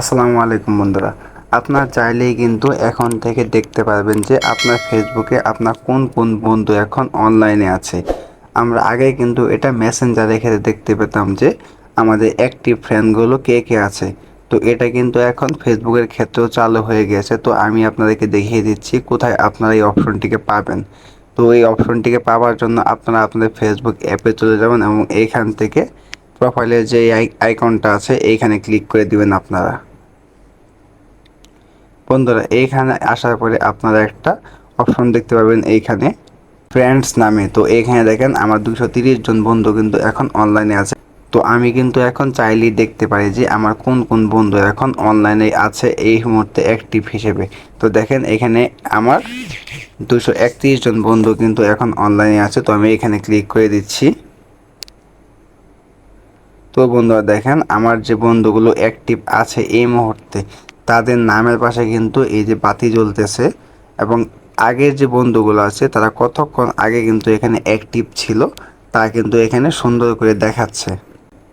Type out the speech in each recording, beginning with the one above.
আসসালামু আলাইকুম বন্ধুরা। আপনার চাইলেই কিন্তু এখন থেকে দেখতে পারবেন যে আপনার ফেসবুকে আপনার কোন কোন বন্ধু এখন অনলাইনে আছে। আমরা আগে কিন্তু এটা মেসেঞ্জারে ক্ষেত্রে দেখতে পেতাম যে আমাদের অ্যাক্টিভ ফ্রেন্ডগুলো কে কে আছে। তো এটা কিন্তু এখন ফেসবুকের ক্ষেত্রেও চালু হয়ে গেছে। তো আমি আপনাদেরকে দেখিয়ে দিচ্ছি কোথায় আপনারা এই অপশনটিকে পাবেন। তো এই অপশনটিকে পাওয়ার জন্য আপনারা আপনাদের ফেসবুক অ্যাপে চলে যাবেন এবং এইখান থেকে প্রোফাইলের যে আইকনটা আছে এইখানে ক্লিক করে দিবেন আপনারা। বন্ধুরা এইখানে আসার পরে আপনারা একটা অপশন দেখতে পাবেন এইখানে ফ্রেন্ডস নামে। তো এইখানে দেখেন আমার 230 জন বন্ধু কিন্তু এখন অনলাইনে আছে। তো আমি কিন্তু এখন চাইলেই দেখতে পারি যে আমার কোন কোন বন্ধু এখন অনলাইনে আছে এই মুহূর্তে অ্যাক্টিভ হিসেবে। তো দেখেন এখানে আমার 231 জন বন্ধু কিন্তু এখন অনলাইনে আছে। তো আমি এখানে ক্লিক করে দিচ্ছি। তো বন্ধুরা দেখেন আমার যে বন্ধুগুলো অ্যাক্টিভ আছে এই মুহূর্তে তাদের নামের পাশে কিন্তু এই যে বাতি জ্বলতেছে এবং আগের যে বন্ধুগুলো আছে তারা কতক্ষণ আগে কিন্তু এখানে অ্যাক্টিভ ছিল তা কিন্তু এখানে সুন্দর করে দেখাচ্ছে।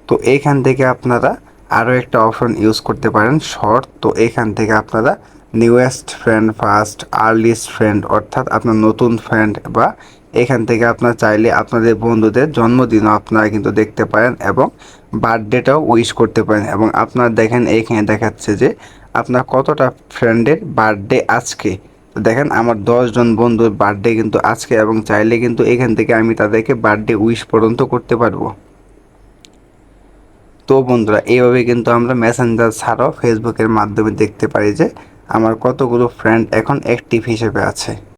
তো এইখান থেকে আপনারা আরও একটা অপশন ইউজ করতে পারেন শর্ট। তো এইখান থেকে আপনারা newest friend, first, earliest friend অর্থাৎ আপনার নতুন ফ্রেন্ড বা এখান থেকে আপনার চাইলে আপনাদের বন্ধুদের জন্মদিনও আপনারা কিন্তু দেখতে পারেন এবং বার্থডেটাও উইশ করতে পারেন। এবং আপনারা দেখেন এইখানে দেখাচ্ছে যে আপনার কতটা ফ্রেন্ডের বার্থডে আজকে। তো দেখেন আমার 10 জন বন্ধুর বার্থডে কিন্তু আজকে এবং চাইলে কিন্তু এখান থেকে আমি তাদেরকে বার্থডে উইশ পর্যন্ত করতে পারবো। তো বন্ধুরা এইভাবে কিন্তু আমরা মেসেঞ্জার ছাড়াও ফেসবুকের মাধ্যমে দেখতে পারি যে আমার কতগুলো ফ্রেন্ড এখন অ্যাক্টিভ হিসেবে আছে।